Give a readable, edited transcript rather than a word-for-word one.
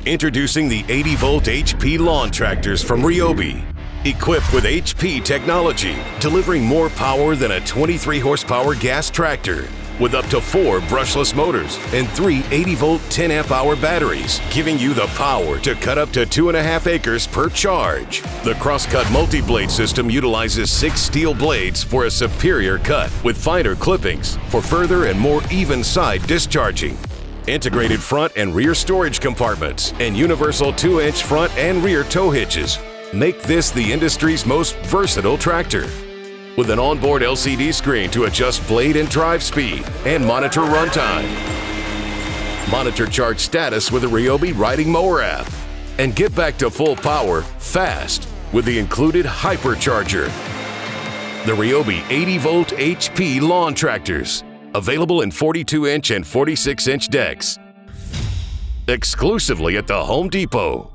Introducing the 80-volt HP lawn tractors from RYOBI. Equipped with HP technology, delivering more power than a 23-horsepower gas tractor. With up to 4 brushless motors and 3 80-volt 10-amp-hour batteries, giving you the power to cut up to 2.5 acres per charge. The cross-cut multi-blade system utilizes 6 steel blades for a superior cut, with finer clippings for further and more even side discharging. Integrated front and rear storage compartments and universal 2-inch front and rear tow hitches make this the industry's most versatile tractor. With an onboard LCD screen to adjust blade and drive speed and monitor runtime. Monitor charge status with the RYOBI Riding Mower app. And get back to full power fast with the included hypercharger. The RYOBI 80-volt HP lawn tractors. Available in 42-inch and 46-inch decks. Exclusively at the Home Depot.